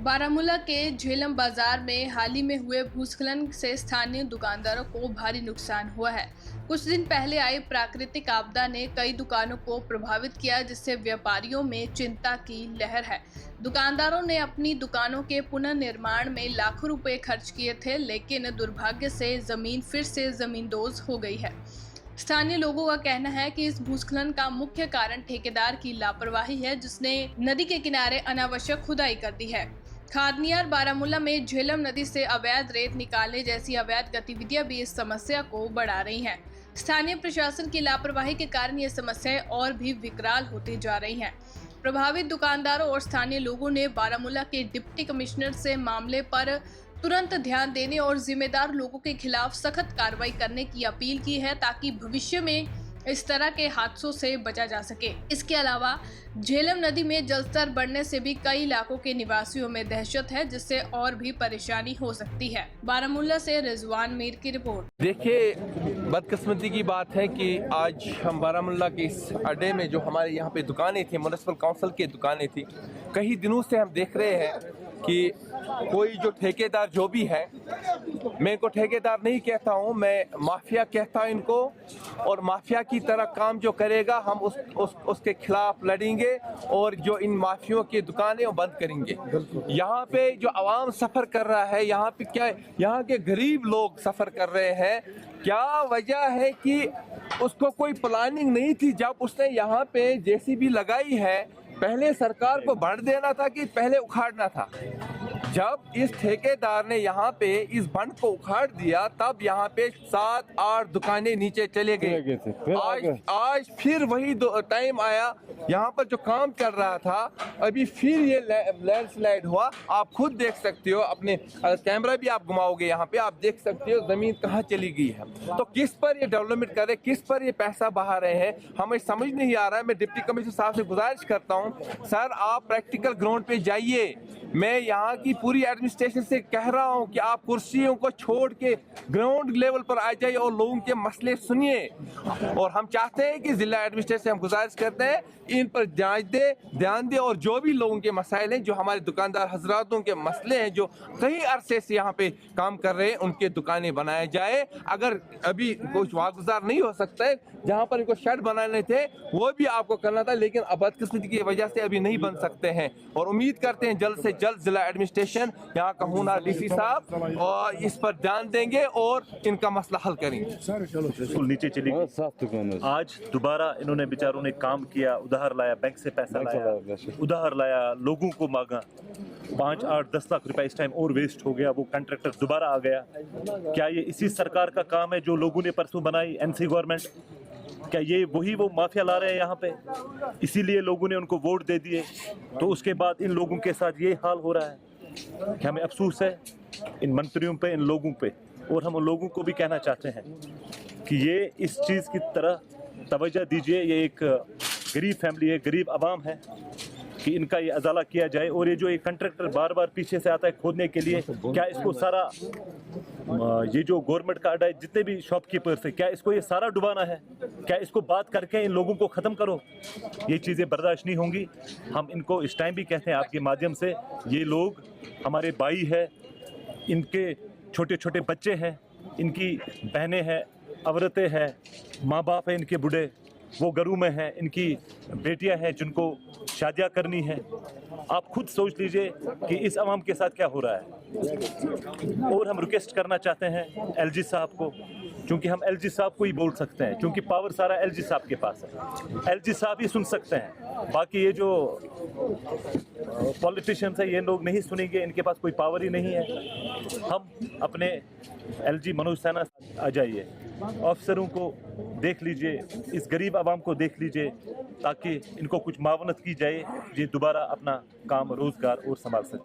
बारामूला के झेलम बाजार में हाल ही में हुए भूस्खलन से स्थानीय दुकानदारों को भारी नुकसान हुआ है। कुछ दिन पहले आई प्राकृतिक आपदा ने कई दुकानों को प्रभावित किया, जिससे व्यापारियों में चिंता की लहर है। दुकानदारों ने अपनी दुकानों के पुनर्निर्माण में लाखों रुपए खर्च किए थे, लेकिन दुर्भाग्य से जमीन फिर से जमींदोज हो गई है। स्थानीय लोगों का कहना है कि इस भूस्खलन का मुख्य कारण ठेकेदार की लापरवाही है, जिसने नदी के किनारे अनावश्यक खुदाई कर दी है। खादनियार बारामूला में झेलम नदी से अवैध रेत निकालने जैसी अवैध गतिविधियां भी इस समस्या को बढ़ा रही हैं। स्थानीय प्रशासन की लापरवाही के कारण ये समस्याएं और भी विकराल होती जा रही हैं। प्रभावित दुकानदारों और स्थानीय लोगों ने बारामूला के डिप्टी कमिश्नर से मामले पर तुरंत ध्यान देने और जिम्मेदार लोगों के खिलाफ सख्त कार्रवाई करने की अपील की है, ताकि भविष्य में इस तरह के हादसों से बचा जा सके। इसके अलावा झेलम नदी में जलस्तर बढ़ने से भी कई इलाकों के निवासियों में दहशत है, जिससे और भी परेशानी हो सकती है। बारामूला से रिजवान मीर की रिपोर्ट। देखिए, बदकिस्मती की बात है कि आज हम बारामूला के इस अड्डे में जो हमारे यहाँ पे दुकानें थी, म्युनिसिपल काउंसिल की दुकानें थी, कई दिनों से हम देख रहे हैं कि कोई जो ठेकेदार जो भी है, मैं इनको ठेकेदार नहीं कहता हूँ, मैं माफिया कहता हूँ इनको, और माफिया की तरह काम जो करेगा हम उसके खिलाफ लड़ेंगे और जो इन माफियों की दुकानें वो बंद करेंगे। यहाँ पे जो आवाम सफ़र कर रहा है, यहाँ पे क्या यहाँ के गरीब लोग सफ़र कर रहे हैं, क्या वजह है कि उसको कोई प्लानिंग नहीं थी। जब उसने यहाँ पे जेसीबी लगाई है, पहले सरकार को बढ़ देना था कि पहले उखाड़ना था। जब इस ठेकेदार ने यहाँ पे इस बंड को उखाड़ दिया, तब यहाँ पे 7-8 दुकानें नीचे चले गए। आज फिर वही टाइम आया, यहाँ पर जो काम कर रहा था, अभी फिर ये लैंडस्लाइड हुआ। आप खुद देख सकते हो, अपने कैमरा भी आप घुमाओगे, यहाँ पे आप देख सकते हो जमीन कहाँ चली गई है। तो किस पर ये डेवलपमेंट कर रहे, किस पर ये पैसा बहा रहे हैं, हमें समझ नहीं आ रहा है। मैं डिप्टी कमिश्नर साहब से गुजारिश करता हूँ, सर आप प्रैक्टिकल ग्राउंड पे जाइए। मैं यहाँ की पूरी एडमिनिस्ट्रेशन से कह रहा हूँ कि आप कुर्सियों को छोड़ के ग्राउंड लेवल पर आ जाइए और लोगों के मसले सुनिए। और हम चाहते हैं कि जिला एडमिनिस्ट्रेशन से हम गुजारिश करते हैं, इन पर ध्यान दे और जो भी लोगों के मसाइल हैं, जो हमारे दुकानदार हजरातों के मसले हैं, जो कई अरसे से यहाँ पे काम कर रहे हैं, उनके दुकानें बनाए जाए। अगर अभी कुछ वागुजार नहीं हो सकता है, जहाँ पर इनको शेड बनाने थे वो भी आपको करना था, लेकिन बदकिस्मती की वजह से अभी नहीं बन सकते हैं। और उम्मीद करते हैं जल्द से जल्द जिला एडमिनिस्ट्रेशन, यहाँ का होनहार डीसी साहब और इस पर ध्यान देंगे और इनका मसला हल करेंगे। नीचे चली गई। आज दोबारा इन्होंने बेचारों ने काम किया, उधार लाया, बैंक से पैसा लाया, उधार लाया, लोगों को मांगा, 5, 8, 10 लाख रुपए इस टाइम और वेस्ट हो गया। वो कॉन्ट्रैक्टर दोबारा आ गया। क्या ये इसी सरकार का काम है जो लोगों ने परसों बनाई एनसी गवर्नमेंट? क्या ये वही वो माफिया ला रहे हैं यहाँ पे? इसीलिए लोगों ने उनको वोट दे दिए, तो उसके बाद इन लोगों के साथ ये हाल हो रहा है। क्या हमें अफसोस है इन मंत्रियों पे, इन लोगों पे। और हम उन लोगों को भी कहना चाहते हैं कि ये इस चीज़ की तरह तवज्जो दीजिए। ये एक गरीब फैमिली है, गरीब आवाम है, कि इनका ये अजाला किया जाए। और ये जो एक कॉन्ट्रैक्टर बार बार पीछे से आता है खोदने के लिए, क्या इसको सारा ये जो गवर्नमेंट का अड्डा है, जितने भी शॉपकीपर्स है, क्या इसको ये सारा डुबाना है? क्या इसको बात करके इन लोगों को ख़त्म करो? ये चीज़ें बर्दाश्त नहीं होंगी। हम इनको इस टाइम भी कहते हैं आपके माध्यम से, ये लोग हमारे भाई है, इनके छोटे छोटे बच्चे हैं, इनकी बहनें हैं, औरतें हैं, माँ बाप हैं इनके बूढ़े, वो घरों में हैं, इनकी बेटियां हैं जिनको शादियां करनी है। आप खुद सोच लीजिए कि इस आवाम के साथ क्या हो रहा है। और हम रिक्वेस्ट करना चाहते हैं एलजी साहब को, क्योंकि हम एलजी साहब को ही बोल सकते हैं, क्योंकि पावर सारा एलजी साहब के पास है। एलजी साहब ही सुन सकते हैं, बाकी ये जो पॉलिटिशियंस है ये लोग नहीं सुनेंगे, इनके पास कोई पावर ही नहीं है। हम अपने एलजी मनोज सिन्हा आ जाइए, अफसरों को देख लीजिए, इस गरीब आवाम को देख लीजिए, ताकि इनको कुछ मावनत की जाए, ये दोबारा अपना काम रोजगार और संभाल सके।